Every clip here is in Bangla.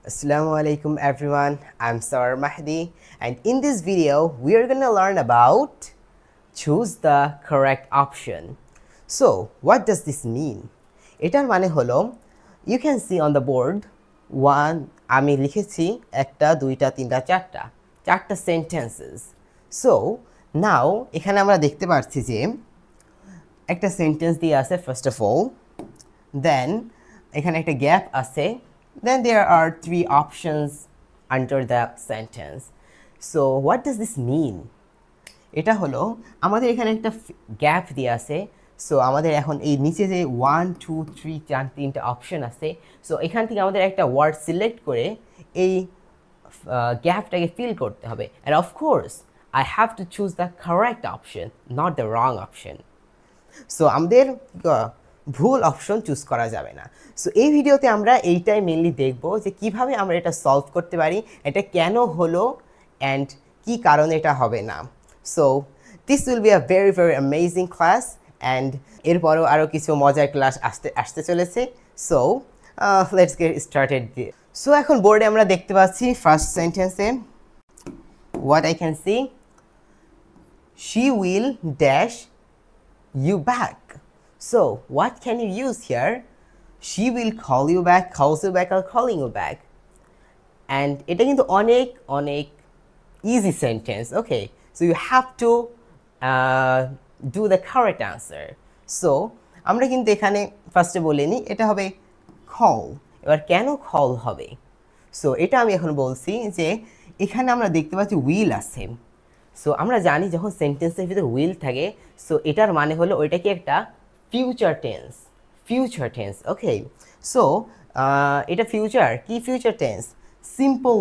Assalamu alaikum everyone, I'm Sar Mahdi, and in this video we are going to learn about choose the correct option. So what does this mean? এটার মানে হলো you can see on the board one আমি লিখেছি একটা দুইটা তিনটা চারটা sentences. So now এখানে আমরা দেখতে পাচ্ছি যে একটা সেন্টেন্স দিয়ে আছে first of all, then এখানে একটা গ্যাপ আছে, then there are three options under the sentence. So what does this mean? এটা হলো আমাদের এখানে একটা গ্যাপ দিয়ে আছে, সো আমাদের এখন এই নিচে যে 1 2 3 4 তিনটা অপশন আছে, সো এখান থেকে আমাদের একটা ওয়ার্ড সিলেক্ট করে এই গ্যাপটাকে ফিল করতে হবে, and of course I have to choose the correct option, not the wrong option. So আমাদের ভুল অপশন চুজ করা যাবে না। সো এই ভিডিওতে আমরা এইটাই মেইনলি দেখব যে কিভাবে আমরা এটা সলভ করতে পারি, এটা কেন হলো অ্যান্ড কি কারণে এটা হবে না। So this will be a very very amazing class, and এরপরও আরও কিছু মজার ক্লাস আসতে চলেছে। So let's get started. So এখন বোর্ডে আমরা দেখতে পাচ্ছি ফার্স্ট সেন্টেন্সে what I can see, she will dash you back. So what can you use here? She will call you back, calls you back, or calling you back. And এটা কিন্তু অনেক easy sentence. Okay, so you have to do the correct answer. So আমরা কিন্তু এখানে ফার্স্টে বলে নিই এটা হবে call. এবার কেন call হবে? সো এটা আমি এখন বলছি যে এখানে আমরা দেখতে পাচ্ছি will আছে। সো আমরা জানি যখন সেন্টেন্সের ভিতরে উইল থাকে, সো এটার মানে হলো ওইটা কি একটা ফিউচার টেন্স। ওকে, সো এটা ফিউচার কি future tense, simple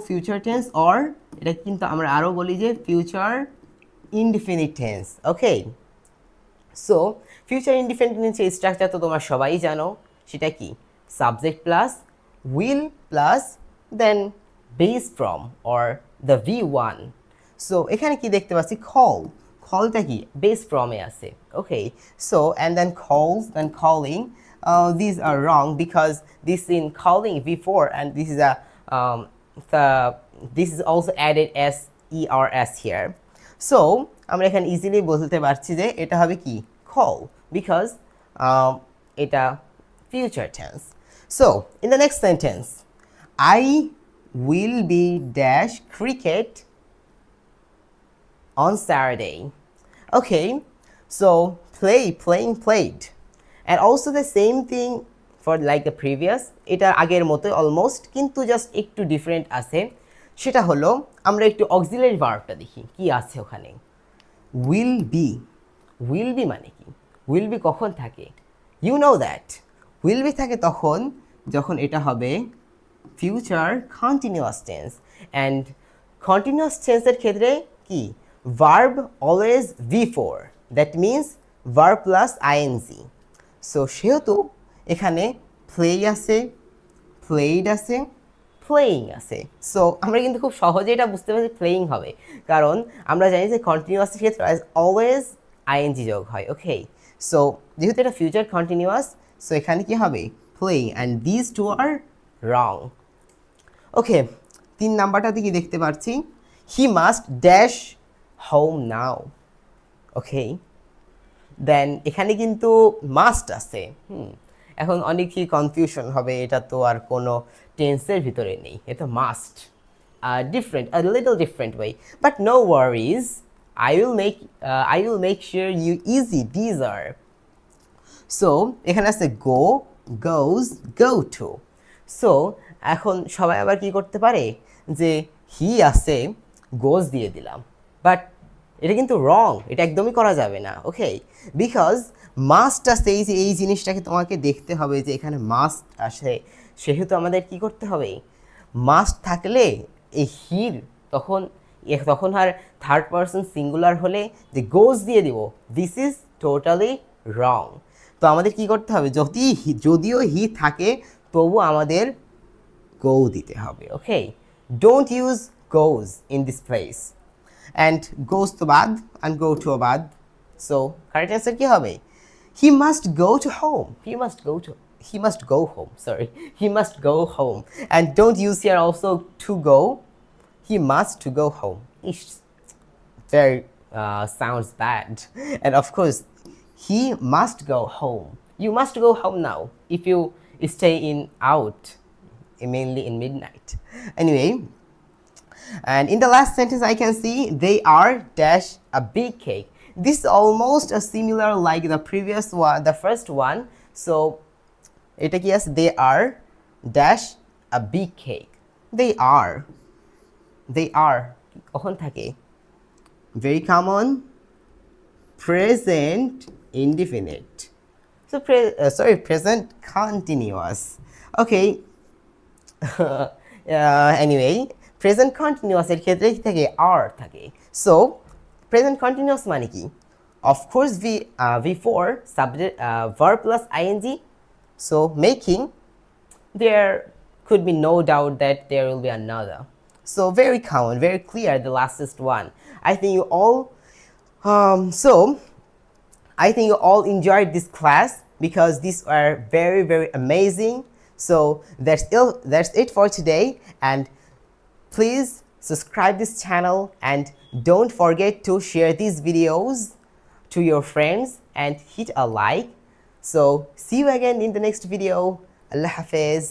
future tense, or এটা কিন্তু আমরা আরও বলি যে future indefinite tense. Okay, so future indefinite টেন্সের স্ট্রাকচার তো তোমরা সবাই জানো, সেটা কি subject plus will plus then base form or the V1. So এখানে কি দেখতে পাচ্ছি callটা কি বেস ফ্রমে আছে। ওকে, so and then calls then calling, these are wrong because this in calling V4 and this is a this is also added as ERS here. So আমরা এখানে ইজিলি বলতে পারছি যে এটা হবে কি call because এটা future tense. So in the next sentence, I will be dash cricket on Saturday. Okay, so played, and also the same thing for like the previous, এটা আগের মতো অলমোস্ট, কিন্তু জাস্ট একটু ডিফারেন্ট আছে। সেটা হলো আমরা একটু অক্সিলারি ভার্বটা দেখি কি আছে ওখানে। will be মানে কি, will be কখন থাকে, you know that will be থাকে তখন যখন এটা হবে future continuous tense, and continuous tense এর ক্ষেত্রে কি verb always V4, that means verb plus ing. so সেহেতু এখানে play আছে, played আছে, playing আছে। সো আমরা কিন্তু খুব সহজে এটা বুঝতে পারছি playing হবে, কারণ আমরা জানি যে কন্টিনিউয়াস এর ক্ষেত্রে অলওয়েজ ing যোগ হয়। ওকে, সো যেহেতু এটা ফিউচার কন্টিনিউয়াস, সো এখানে কি হবে playing, and these two are wrong. ওকে, 3 নাম্বারটা দিকে দেখতে পাচ্ছি he must dash home now. Okay, then এখানে কিন্তু মাস্ট আছে। এখন অনেকই কনফিউশন হবে, এটা তো আর কোনো টেন্সের ভিতরে নেই, এটা must different, a little different way, but no worries, I will make sure you easy these are. so এখানে আছে go, goes, go to. So এখন সবাই আবার কি করতে পারে যে হি আছে গোজ দিয়ে দিলাম, বাট এটা কিন্তু রং, এটা একদমই করা যাবে না। ওকে, বিকজ মাস্ট আসে, এই জিনিসটাকে তোমাকে দেখতে হবে যে এখানে মাস্ট আসে, সেহেতু আমাদের কি করতে হবে, মাস্ট থাকলে এই হির তখন আর থার্ড পারসন সিঙ্গুলার হলে যে গোজ দিয়ে দিব, দিস ইজ টোটালি রং। তো আমাদের কি করতে হবে, যদিও হি থাকে তবু আমাদের go দিতে হবে। ওকে, don't use goes in this place, and goes তো বাদ and go to বাদ। so correct answer কি হবে, he must go to home, he must go home. Sorry, he must go home. And don't use here also to go. He must to go home. Ish, very sounds bad. And of course, he must go home. You must go home now if you stay in out, mainly in midnight. Anyway, and in the last sentence I can see they are dash a big cake. This is almost a similar like the previous one, the first one. So এটা কি আছে, they are dash a big cake. They are কখন থাকে, very common present indefinite. So present continuous. Okay. Anyway, present continuous এর ক্ষেত্রে কি থাকে, are থাকে. So present continuous মানে কি, of course V4 subject verb plus ing, so making there could be no doubt that there will be another. So very common, very clear, the lastest one. I think you all I think you all enjoyed this class because these are very, very amazing. So that's it for today, and please subscribe this channel and don't forget to share these videos to your friends and hit a like. So see you again in the next video. Allah Hafiz.